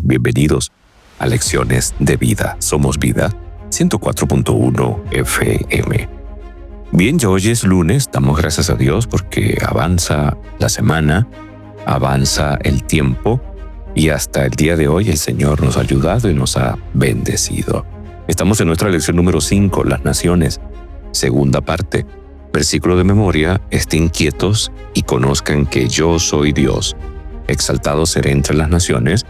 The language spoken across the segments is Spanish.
Bienvenidos a Lecciones de Vida. Somos Vida 104.1 FM. Bien, ya hoy es lunes, damos gracias a Dios porque avanza la semana, avanza el tiempo y hasta el día de hoy el Señor nos ha ayudado y nos ha bendecido. Estamos en nuestra lección número 5, las naciones, segunda parte. Versículo de memoria: estén quietos y conozcan que yo soy Dios. Exaltado seré entre las naciones,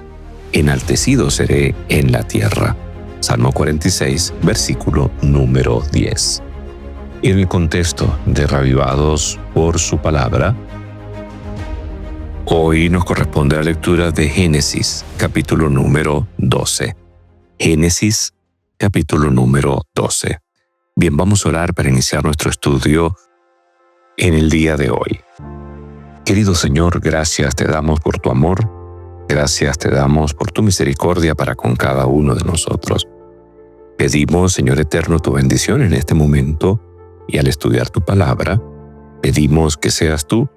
enaltecido seré en la tierra. Salmo 46, versículo número 10. En el contexto de Reavivados por su palabra, hoy nos corresponde la lectura de Génesis, capítulo número 12. Génesis, capítulo número 12. Bien, vamos a orar para iniciar nuestro estudio en el día de hoy. Querido Señor, gracias te damos por tu amor, gracias te damos por tu misericordia para con cada uno de nosotros. Pedimos, Señor eterno, tu bendición en este momento y al estudiar tu palabra, pedimos que seas tú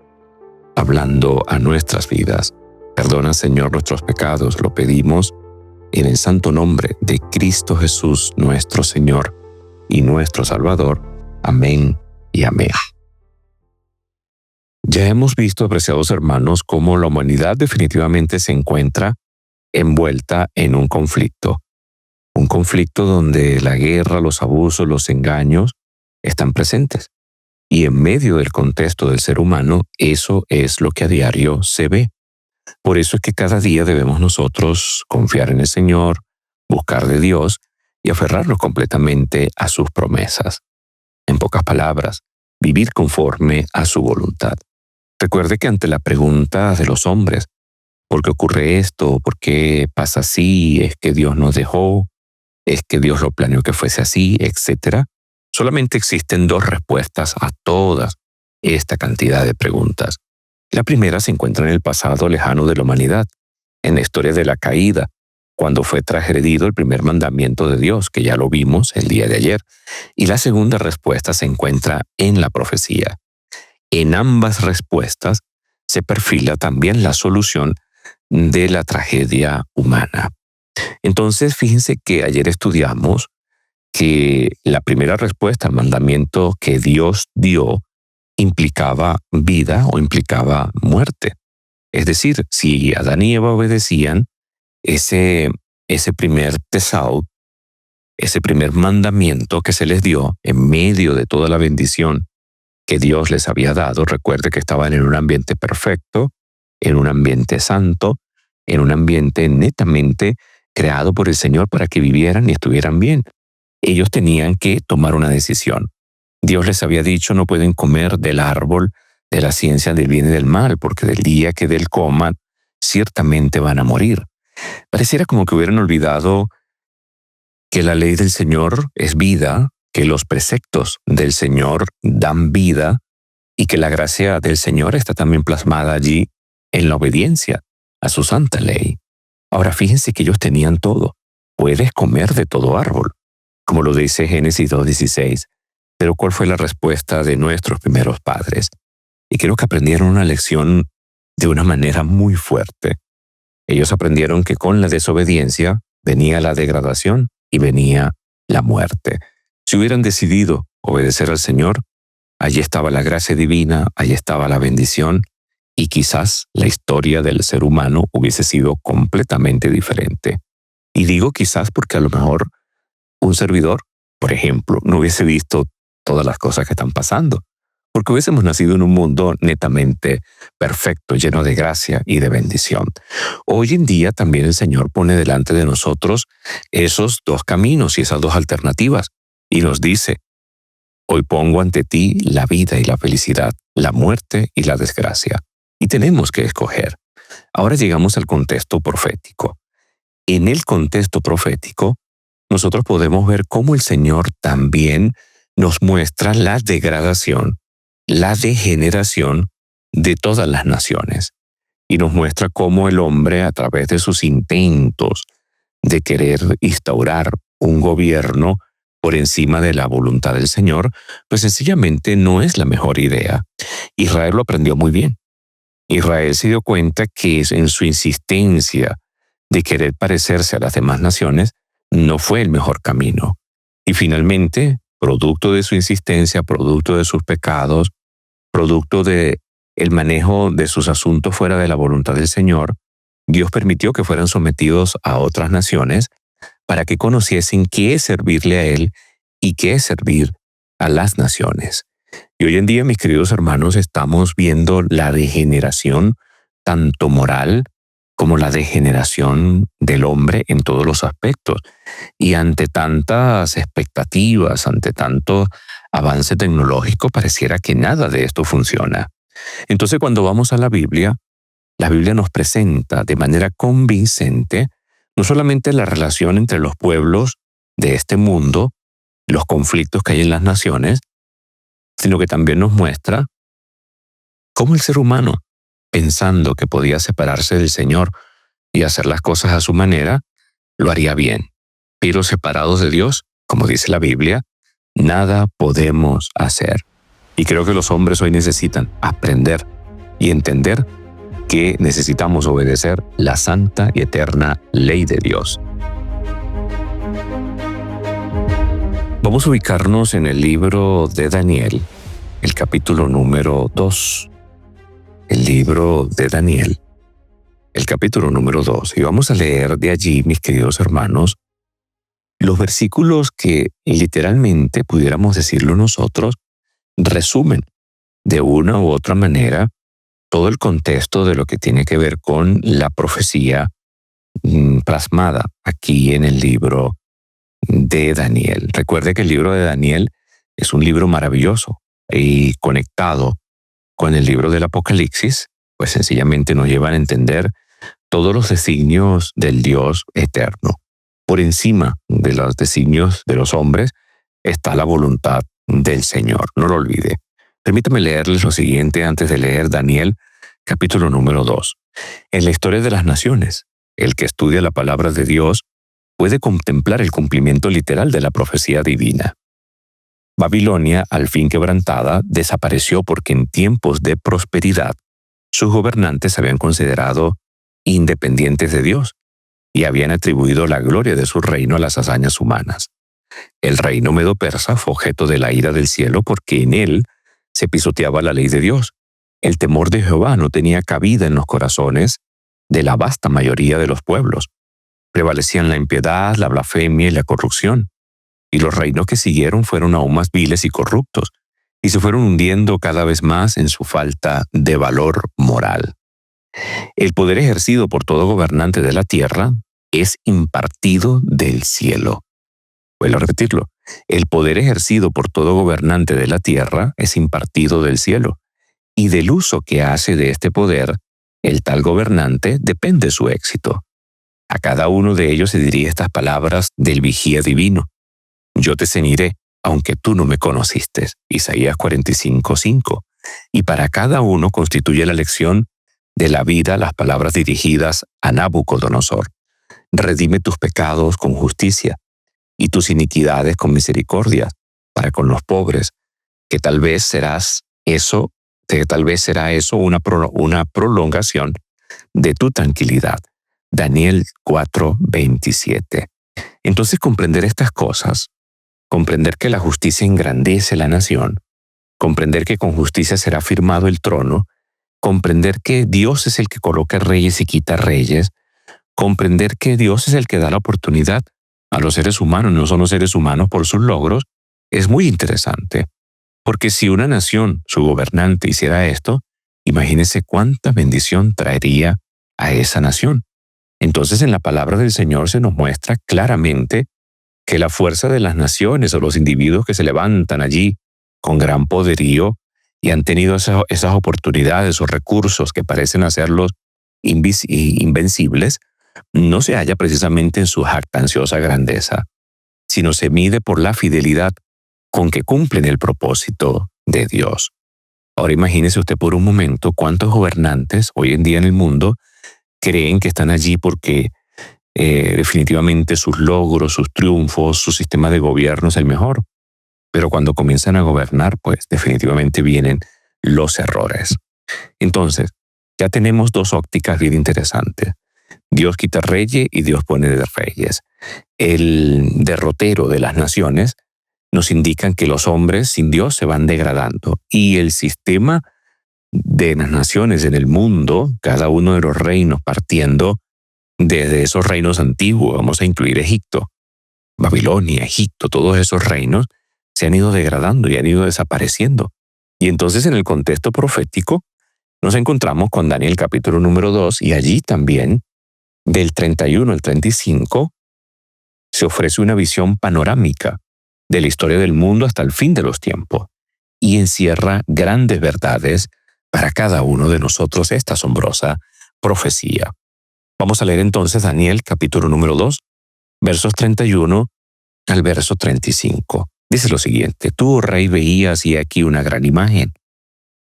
hablando a nuestras vidas. Perdona, Señor, nuestros pecados, lo pedimos en el santo nombre de Cristo Jesús, nuestro Señor y nuestro Salvador. Amén y amén. Ya hemos visto, apreciados hermanos, cómo la humanidad definitivamente se encuentra envuelta en un conflicto donde la guerra, los abusos, los engaños están presentes. Y en medio del contexto del ser humano, eso es lo que a diario se ve. Por eso es que cada día debemos nosotros confiar en el Señor, buscar de Dios y aferrarnos completamente a sus promesas. En pocas palabras, vivir conforme a su voluntad. Recuerde que ante la pregunta de los hombres, ¿por qué ocurre esto? ¿Por qué pasa así? ¿Es que Dios nos dejó? ¿Es que Dios lo planeó que fuese así? Etcétera. Solamente existen dos respuestas a toda esta cantidad de preguntas. La primera se encuentra en el pasado lejano de la humanidad, en la historia de la caída, cuando fue transgredido el primer mandamiento de Dios, que ya lo vimos el día de ayer. Y la segunda respuesta se encuentra en la profecía. En ambas respuestas se perfila también la solución de la tragedia humana. Entonces, fíjense que ayer estudiamos que la primera respuesta al mandamiento que Dios dio implicaba vida o implicaba muerte. Es decir, si Adán y Eva obedecían ese primer tesao, ese primer mandamiento que se les dio en medio de toda la bendición que Dios les había dado, recuerde que estaban en un ambiente perfecto, en un ambiente santo, en un ambiente netamente creado por el Señor para que vivieran y estuvieran bien. Ellos tenían que tomar una decisión. Dios les había dicho: no pueden comer del árbol de la ciencia del bien y del mal, porque del día que del coman, ciertamente van a morir. Pareciera como que hubieran olvidado que la ley del Señor es vida, que los preceptos del Señor dan vida y que la gracia del Señor está también plasmada allí en la obediencia a su santa ley. Ahora fíjense que ellos tenían todo. Puedes comer de todo árbol, como lo dice Génesis 2:16. Pero ¿cuál fue la respuesta de nuestros primeros padres? Y creo que aprendieron una lección de una manera muy fuerte. Ellos aprendieron que con la desobediencia venía la degradación y venía la muerte. Si hubieran decidido obedecer al Señor, allí estaba la gracia divina, allí estaba la bendición, y quizás la historia del ser humano hubiese sido completamente diferente. Y digo quizás porque a lo mejor un servidor, por ejemplo, no hubiese visto todas las cosas que están pasando, porque hubiésemos nacido en un mundo netamente perfecto, lleno de gracia y de bendición. Hoy en día también el Señor pone delante de nosotros esos dos caminos y esas dos alternativas, y nos dice: hoy pongo ante ti la vida y la felicidad, la muerte y la desgracia. Y tenemos que escoger. Ahora llegamos al contexto profético. En el contexto profético, nosotros podemos ver cómo el Señor también nos muestra la degradación, la degeneración de todas las naciones. Y nos muestra cómo el hombre, a través de sus intentos de querer instaurar un gobierno por encima de la voluntad del Señor, pues sencillamente no es la mejor idea. Israel lo aprendió muy bien. Israel se dio cuenta que en su insistencia de querer parecerse a las demás naciones no fue el mejor camino. Y finalmente, producto de su insistencia, producto de sus pecados, producto de el manejo de sus asuntos fuera de la voluntad del Señor, Dios permitió que fueran sometidos a otras naciones para que conociesen qué es servirle a Él y qué es servir a las naciones. Y hoy en día, mis queridos hermanos, estamos viendo la degeneración tanto moral como la degeneración del hombre en todos los aspectos. Y ante tantas expectativas, ante tanto avance tecnológico, pareciera que nada de esto funciona. Entonces, cuando vamos a la Biblia nos presenta de manera convincente no solamente la relación entre los pueblos de este mundo, los conflictos que hay en las naciones, sino que también nos muestra cómo el ser humano, pensando que podía separarse del Señor y hacer las cosas a su manera, lo haría bien. Pero separados de Dios, como dice la Biblia, nada podemos hacer. Y creo que los hombres hoy necesitan aprender y entender que necesitamos obedecer la santa y eterna ley de Dios. Vamos a ubicarnos en el libro de Daniel, el capítulo número 2. El libro de Daniel, el capítulo número 2. Y vamos a leer de allí, mis queridos hermanos, los versículos que literalmente, pudiéramos decirlo nosotros, resumen de una u otra manera todo el contexto de lo que tiene que ver con la profecía plasmada aquí en el libro de Daniel. Recuerde que el libro de Daniel es un libro maravilloso y conectado con el libro del Apocalipsis, pues sencillamente nos llevan a entender todos los designios del Dios eterno. Por encima de los designios de los hombres está la voluntad del Señor. No lo olvide. Permítame leerles lo siguiente antes de leer Daniel, capítulo número 2. En la historia de las naciones, el que estudia la palabra de Dios puede contemplar el cumplimiento literal de la profecía divina. Babilonia, al fin quebrantada, desapareció porque en tiempos de prosperidad sus gobernantes se habían considerado independientes de Dios y habían atribuido la gloria de su reino a las hazañas humanas. El reino medo-persa fue objeto de la ira del cielo porque en él se pisoteaba la ley de Dios. El temor de Jehová no tenía cabida en los corazones de la vasta mayoría de los pueblos. Prevalecían la impiedad, la blasfemia y la corrupción. Y los reinos que siguieron fueron aún más viles y corruptos, y se fueron hundiendo cada vez más en su falta de valor moral. El poder ejercido por todo gobernante de la tierra es impartido del cielo. Vuelvo a repetirlo. El poder ejercido por todo gobernante de la tierra es impartido del cielo, y del uso que hace de este poder, el tal gobernante depende su éxito. A cada uno de ellos se dirige estas palabras del vigía divino. Yo te ceñiré, aunque tú no me conociste. Isaías 45:5. Y para cada uno constituye la lección de la vida las palabras dirigidas a Nabucodonosor. Redime tus pecados con justicia y tus iniquidades con misericordia para con los pobres, que tal vez será eso una prolongación de tu tranquilidad. Daniel 4:27. Entonces, comprender estas cosas, comprender que la justicia engrandece la nación, comprender que con justicia será firmado el trono, comprender que Dios es el que coloca reyes y quita reyes, comprender que Dios es el que da la oportunidad a los seres humanos, no son los seres humanos por sus logros, es muy interesante. Porque si una nación, su gobernante, hiciera esto, imagínese cuánta bendición traería a esa nación. Entonces, en la palabra del Señor se nos muestra claramente que la fuerza de las naciones o los individuos que se levantan allí con gran poderío y han tenido esas oportunidades o recursos que parecen hacerlos invencibles, no se halla precisamente en su jactanciosa grandeza, sino se mide por la fidelidad con que cumplen el propósito de Dios. Ahora imagínese usted por un momento cuántos gobernantes hoy en día en el mundo creen que están allí porque definitivamente sus logros, sus triunfos, su sistema de gobierno es el mejor. Pero cuando comienzan a gobernar, pues definitivamente vienen los errores. Entonces, ya tenemos dos ópticas bien interesantes. Dios quita reyes y Dios pone de reyes. El derrotero de las naciones nos indican que los hombres sin Dios se van degradando y el sistema de las naciones en el mundo, cada uno de los reinos partiendo desde esos reinos antiguos, vamos a incluir Egipto, Babilonia, Egipto, todos esos reinos se han ido degradando y han ido desapareciendo. Y entonces en el contexto profético nos encontramos con Daniel capítulo número 2 y allí también del 31 al 35 se ofrece una visión panorámica de la historia del mundo hasta el fin de los tiempos y encierra grandes verdades para cada uno de nosotros esta asombrosa profecía. Vamos a leer entonces Daniel capítulo número 2, versos 31 al verso 35. Dice lo siguiente: Tú, oh rey, veías y aquí una gran imagen.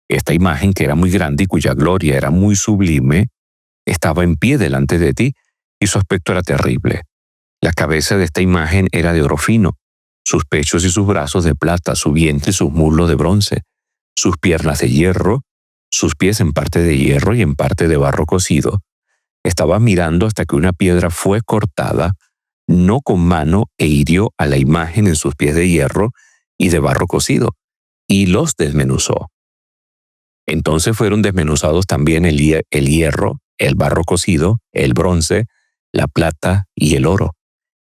Esta imagen, que era muy grande y cuya gloria era muy sublime, estaba en pie delante de ti y su aspecto era terrible. La cabeza de esta imagen era de oro fino, sus pechos y sus brazos de plata, su vientre y sus muslos de bronce, sus piernas de hierro, sus pies en parte de hierro y en parte de barro cocido. Estaba mirando hasta que una piedra fue cortada, no con mano, e hirió a la imagen en sus pies de hierro y de barro cocido, y los desmenuzó. Entonces fueron desmenuzados también el hierro, el barro cocido, el bronce, la plata y el oro,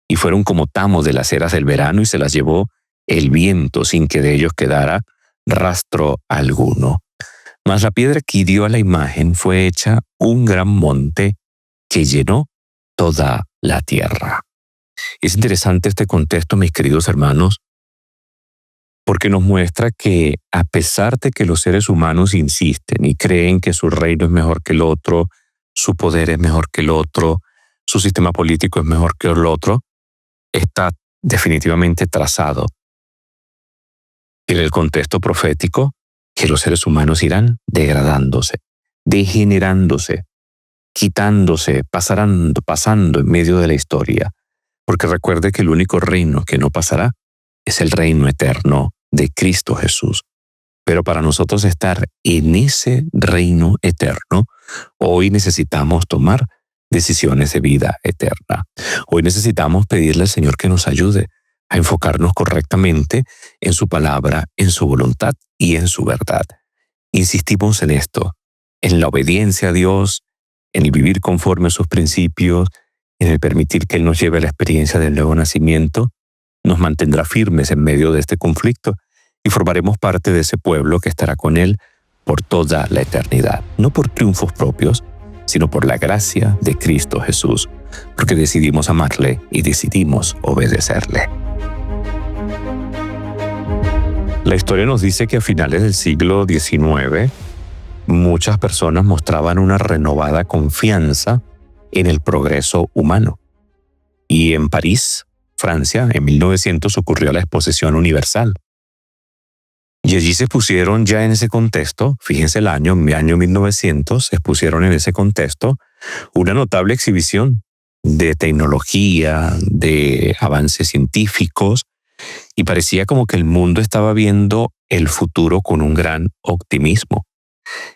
y fueron como tamos de las eras del verano y se las llevó el viento sin que de ellos quedara rastro alguno. Mas la piedra que hirió a la imagen fue hecha un gran monte que llenó toda la tierra. Es interesante este contexto, mis queridos hermanos, porque nos muestra que a pesar de que los seres humanos insisten y creen que su reino es mejor que el otro, su poder es mejor que el otro, su sistema político es mejor que el otro, está definitivamente trazado en el contexto profético que los seres humanos irán degradándose, degenerándose, quitándose, pasando en medio de la historia. Porque recuerde que el único reino que no pasará es el reino eterno de Cristo Jesús. Pero para nosotros estar en ese reino eterno, hoy necesitamos tomar decisiones de vida eterna. Hoy necesitamos pedirle al Señor que nos ayude a enfocarnos correctamente en su palabra, en su voluntad y en su verdad. Insistimos en esto, en la obediencia a Dios, en el vivir conforme a sus principios, en el permitir que Él nos lleve a la experiencia del nuevo nacimiento, nos mantendrá firmes en medio de este conflicto y formaremos parte de ese pueblo que estará con Él por toda la eternidad, no por triunfos propios, sino por la gracia de Cristo Jesús, porque decidimos amarle y decidimos obedecerle. La historia nos dice que a finales del siglo XIX, muchas personas mostraban una renovada confianza en el progreso humano. Y en París, Francia, en 1900 ocurrió la Exposición Universal. Y allí se expusieron ya en ese contexto, fíjense el año 1900, se expusieron en ese contexto una notable exhibición de tecnología, de avances científicos, y parecía como que el mundo estaba viendo el futuro con un gran optimismo.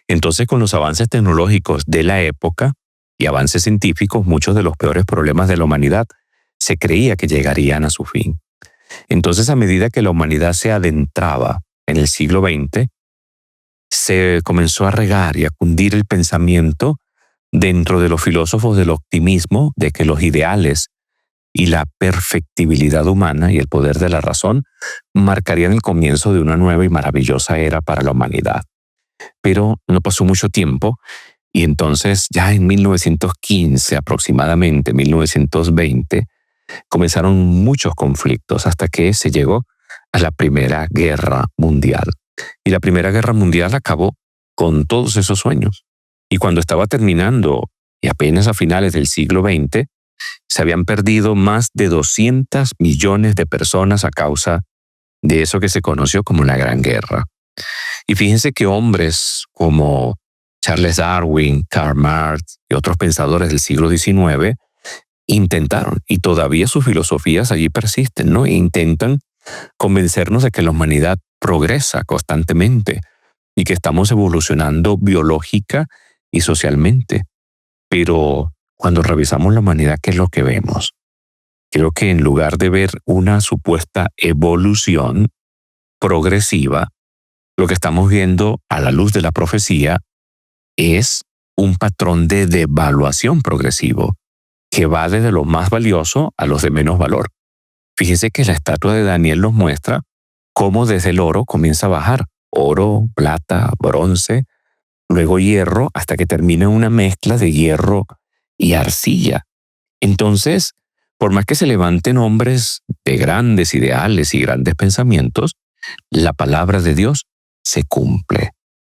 Entonces, con los avances tecnológicos de la época y avances científicos, muchos de los peores problemas de la humanidad se creía que llegarían a su fin. Entonces, a medida que la humanidad se adentraba en el siglo XX, se comenzó a regar y a cundir el pensamiento dentro de los filósofos del optimismo de que los ideales y la perfectibilidad humana y el poder de la razón marcarían el comienzo de una nueva y maravillosa era para la humanidad. Pero no pasó mucho tiempo y entonces ya en 1915, aproximadamente 1920, comenzaron muchos conflictos hasta que se llegó a la Primera Guerra Mundial. Y la Primera Guerra Mundial acabó con todos esos sueños. Y cuando estaba terminando, y apenas a finales del siglo XX, se habían perdido más de 200 millones de personas a causa de eso que se conoció como la Gran Guerra. Y fíjense que hombres como Charles Darwin, Karl Marx y otros pensadores del siglo XIX intentaron, y todavía sus filosofías allí persisten, ¿no? E intentan convencernos de que la humanidad progresa constantemente y que estamos evolucionando biológica y socialmente. Pero cuando revisamos la humanidad, ¿qué es lo que vemos? Creo que en lugar de ver una supuesta evolución progresiva, lo que estamos viendo a la luz de la profecía es un patrón de devaluación progresivo que va desde lo más valioso a los de menos valor. Fíjense que la estatua de Daniel nos muestra cómo desde el oro comienza a bajar. Oro, plata, bronce, luego hierro, hasta que termina en una mezcla de hierro y arcilla. Entonces, por más que se levanten hombres de grandes ideales y grandes pensamientos, la palabra de Dios se cumple.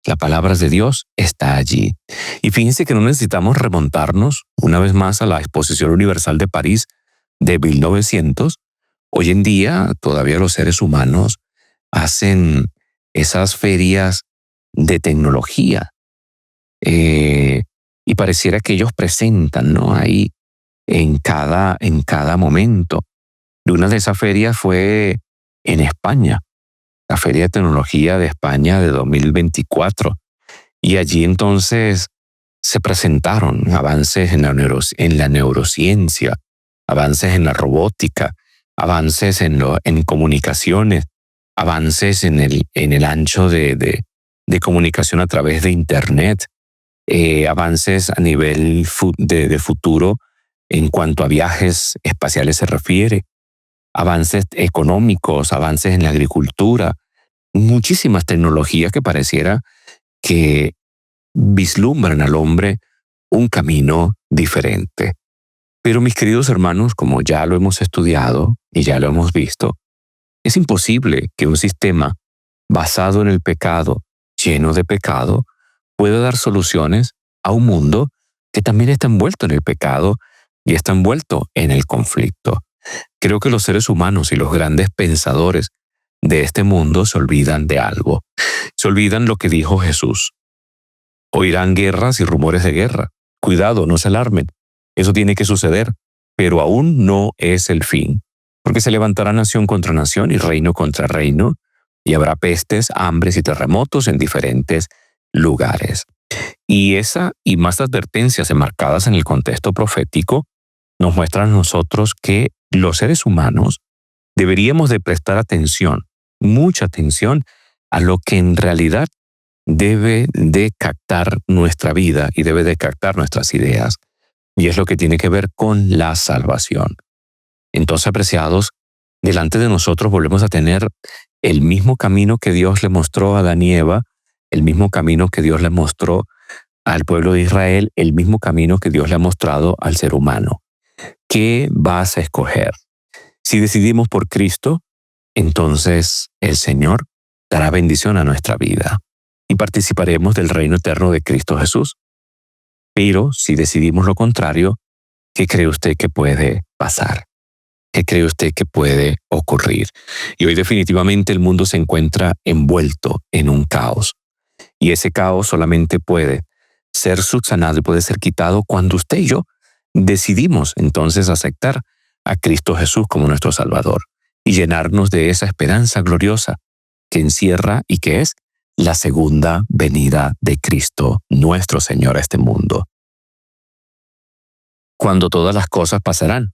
La palabra de Dios está allí. Y fíjense que no necesitamos remontarnos una vez más a la Exposición Universal de París de 1900. Hoy en día todavía los seres humanos hacen esas ferias de tecnología y pareciera que ellos presentan, ¿no?, ahí en cada momento. Y una de esas ferias fue en España, la Feria de Tecnología de España de 2024. Y allí entonces se presentaron avances en la neurociencia, avances en la robótica, avances en comunicaciones, avances en el ancho de comunicación a través de Internet, avances a nivel de futuro en cuanto a viajes espaciales se refiere, avances económicos, avances en la agricultura, muchísimas tecnologías que pareciera que vislumbran al hombre un camino diferente. Pero mis queridos hermanos, como ya lo hemos estudiado y ya lo hemos visto, es imposible que un sistema basado en el pecado, lleno de pecado, pueda dar soluciones a un mundo que también está envuelto en el pecado y está envuelto en el conflicto. Creo que los seres humanos y los grandes pensadores de este mundo se olvidan de algo. Se olvidan lo que dijo Jesús. Oirán guerras y rumores de guerra. Cuidado, no se alarmen. Eso tiene que suceder, pero aún no es el fin, porque se levantará nación contra nación y reino contra reino, y habrá pestes, hambres y terremotos en diferentes lugares. Y esa y más advertencias enmarcadas en el contexto profético nos muestran a nosotros que los seres humanos deberíamos de prestar atención, mucha atención, a lo que en realidad debe de captar nuestra vida y debe de captar nuestras ideas. Y es lo que tiene que ver con la salvación. Entonces, apreciados, delante de nosotros volvemos a tener el mismo camino que Dios le mostró a Adán y Eva, el mismo camino que Dios le mostró al pueblo de Israel, el mismo camino que Dios le ha mostrado al ser humano. ¿Qué vas a escoger? Si decidimos por Cristo, entonces el Señor dará bendición a nuestra vida y participaremos del reino eterno de Cristo Jesús. Pero si decidimos lo contrario, ¿qué cree usted que puede pasar? ¿Qué cree usted que puede ocurrir? Y hoy definitivamente el mundo se encuentra envuelto en un caos. Y ese caos solamente puede ser subsanado y puede ser quitado cuando usted y yo decidimos entonces aceptar a Cristo Jesús como nuestro Salvador y llenarnos de esa esperanza gloriosa que encierra y que es la segunda venida de Cristo, nuestro Señor, a este mundo. Cuando todas las cosas pasarán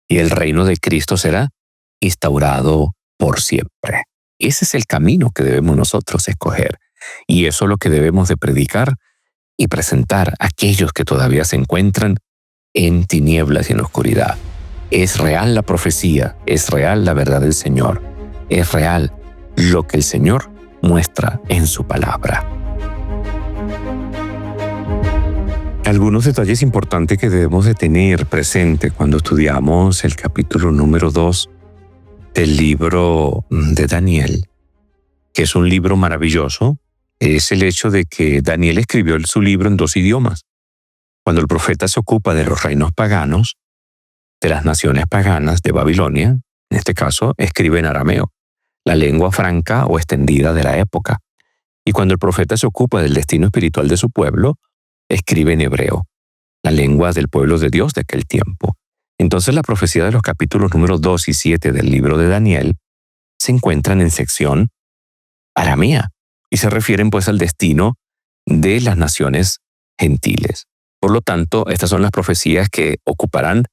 y el reino de Cristo será instaurado por siempre. Ese es el camino que debemos nosotros escoger y eso es lo que debemos de predicar y presentar a aquellos que todavía se encuentran en tinieblas y en oscuridad. Es real la profecía, es real la verdad del Señor, es real lo que el Señor muestra en su palabra. Algunos detalles importantes que debemos de tener presente cuando estudiamos el capítulo número 2 del libro de Daniel, que es un libro maravilloso, es el hecho de que Daniel escribió su libro en 2 idiomas. Cuando el profeta se ocupa de los reinos paganos, de las naciones paganas de Babilonia, en este caso, escribe en arameo, la lengua franca o extendida de la época. Y cuando el profeta se ocupa del destino espiritual de su pueblo, escribe en hebreo, la lengua del pueblo de Dios de aquel tiempo. Entonces la profecía de los capítulos números 2 y 7 del libro de Daniel se encuentran en sección aramea y se refieren pues al destino de las naciones gentiles. Por lo tanto, estas son las profecías que ocuparán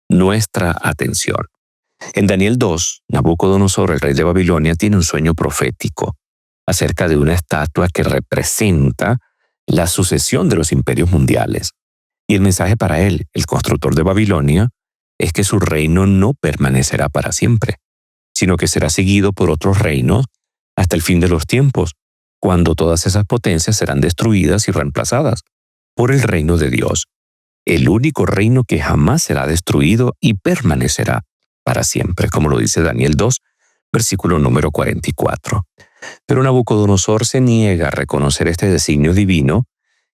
nuestra atención. En Daniel 2, Nabucodonosor, el rey de Babilonia, tiene un sueño profético acerca de una estatua que representa la sucesión de los imperios mundiales. Y el mensaje para él, el constructor de Babilonia, es que su reino no permanecerá para siempre, sino que será seguido por otros reinos hasta el fin de los tiempos, cuando todas esas potencias serán destruidas y reemplazadas por el reino de Dios, el único reino que jamás será destruido y permanecerá para siempre, como lo dice Daniel 2, versículo número 44. Pero Nabucodonosor se niega a reconocer este designio divino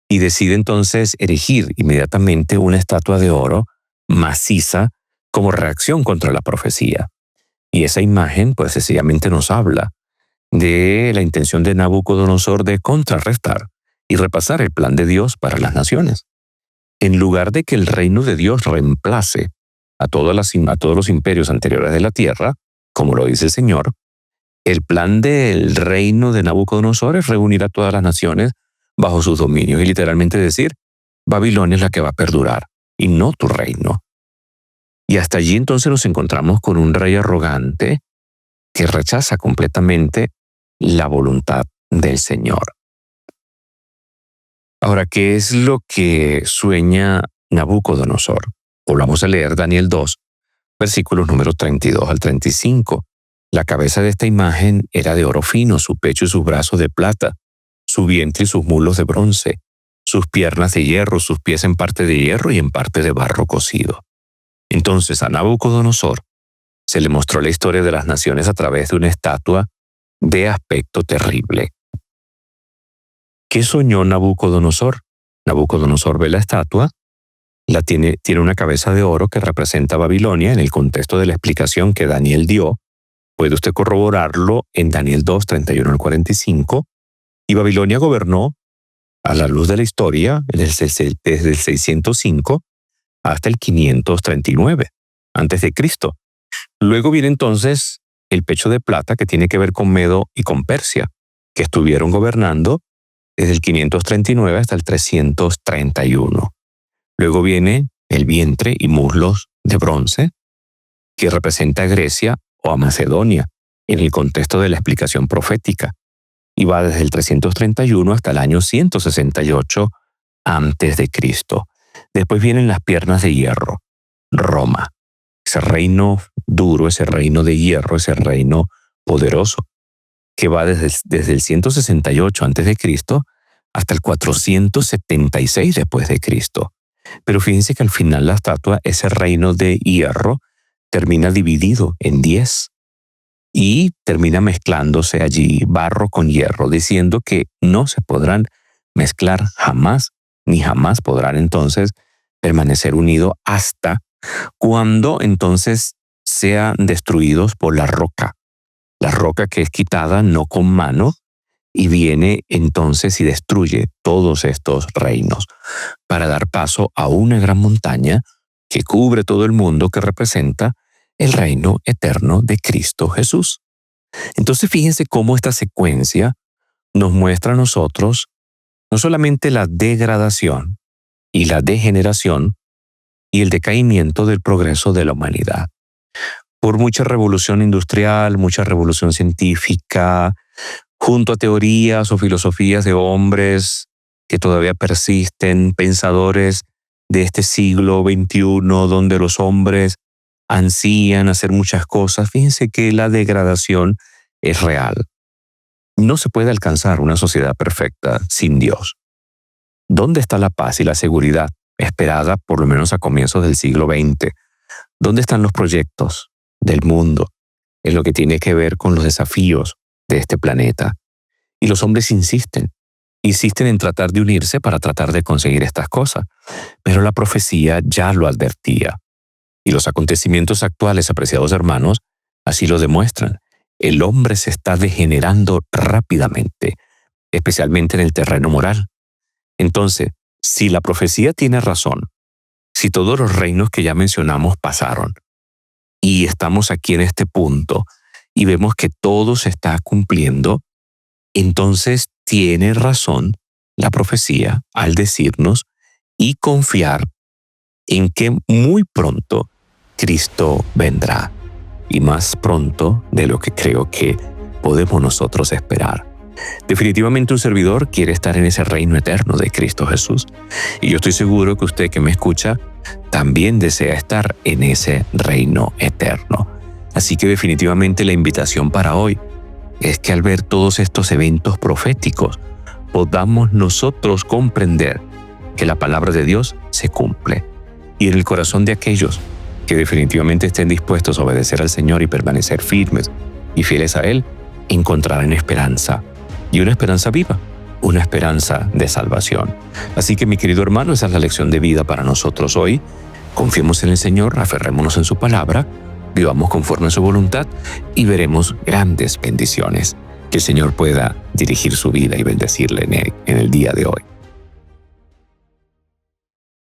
y decide entonces erigir inmediatamente una estatua de oro maciza como reacción contra la profecía. Y esa imagen, pues sencillamente nos habla de la intención de Nabucodonosor de contrarrestar y repasar el plan de Dios para las naciones. En lugar de que el reino de Dios reemplace a todos los imperios anteriores de la tierra, como lo dice el Señor, el plan del reino de Nabucodonosor es reunir a todas las naciones bajo sus dominios y literalmente decir, Babilonia es la que va a perdurar y no tu reino. Y hasta allí entonces nos encontramos con un rey arrogante que rechaza completamente la voluntad del Señor. Ahora, ¿qué es lo que sueña Nabucodonosor? Volvamos a leer Daniel 2, versículos números 32 al 35. La cabeza de esta imagen era de oro fino, su pecho y sus brazos de plata, su vientre y sus muslos de bronce, sus piernas de hierro, sus pies en parte de hierro y en parte de barro cocido. Entonces a Nabucodonosor se le mostró la historia de las naciones a través de una estatua de aspecto terrible. ¿Qué soñó Nabucodonosor? Nabucodonosor ve la estatua, tiene una cabeza de oro que representa a Babilonia en el contexto de la explicación que Daniel dio. Puede usted corroborarlo en Daniel 2, 31 al 45. Y Babilonia gobernó, a la luz de la historia, desde el 605 hasta el 539 antes de Cristo. Luego viene entonces el pecho de plata, que tiene que ver con Medo y con Persia, que estuvieron gobernando desde el 539 hasta el 331. Luego viene el vientre y muslos de bronce, que representa a Grecia o a Macedonia, en el contexto de la explicación profética, y va desde el 331 hasta el año 168 antes de Cristo. Después vienen las piernas de hierro, Roma, ese reino duro, ese reino de hierro, ese reino poderoso, que va desde el 168 antes de Cristo hasta el 476 después de Cristo. Pero fíjense que al final la estatua, ese reino de hierro, termina dividido en 10 y termina mezclándose allí barro con hierro, diciendo que no se podrán mezclar jamás, ni jamás podrán entonces permanecer unidos hasta cuando entonces sean destruidos por la roca que es quitada no con mano, y viene entonces y destruye todos estos reinos para dar paso a una gran montaña que cubre todo el mundo, que representa el reino eterno de Cristo Jesús. Entonces fíjense cómo esta secuencia nos muestra a nosotros no solamente la degradación y la degeneración y el decaimiento del progreso de la humanidad. Por mucha revolución industrial, mucha revolución científica, junto a teorías o filosofías de hombres que todavía persisten, pensadores de este siglo XXI, donde los hombres ansían hacer muchas cosas, fíjense que la degradación es real. No se puede alcanzar una sociedad perfecta sin Dios. ¿Dónde está la paz y la seguridad esperada por lo menos a comienzos del siglo XX? ¿Dónde están los proyectos del mundo en lo que tiene que ver con los desafíos de este planeta? Y los hombres insisten en tratar de unirse para tratar de conseguir estas cosas. Pero la profecía ya lo advertía. Y los acontecimientos actuales, apreciados hermanos, así lo demuestran. El hombre se está degenerando rápidamente, especialmente en el terreno moral. Entonces, si la profecía tiene razón, si todos los reinos que ya mencionamos pasaron, y estamos aquí en este punto, y vemos que todo se está cumpliendo, entonces tiene razón la profecía al decirnos y confiar en que muy pronto Cristo vendrá, y más pronto de lo que creo que podemos nosotros esperar. Definitivamente un servidor quiere estar en ese reino eterno de Cristo Jesús, y yo estoy seguro que usted que me escucha también desea estar en ese reino eterno. Así que definitivamente la invitación para hoy es que al ver todos estos eventos proféticos podamos nosotros comprender que la palabra de Dios se cumple, y en el corazón de aquellos que definitivamente estén dispuestos a obedecer al Señor y permanecer firmes y fieles a Él, encontrarán esperanza, y una esperanza viva, una esperanza de salvación. Así que, mi querido hermano, esa es la lección de vida para nosotros hoy. Confiemos en el Señor, aferrémonos en su palabra, vivamos conforme a su voluntad y veremos grandes bendiciones. Que el Señor pueda dirigir su vida y bendecirle en el día de hoy.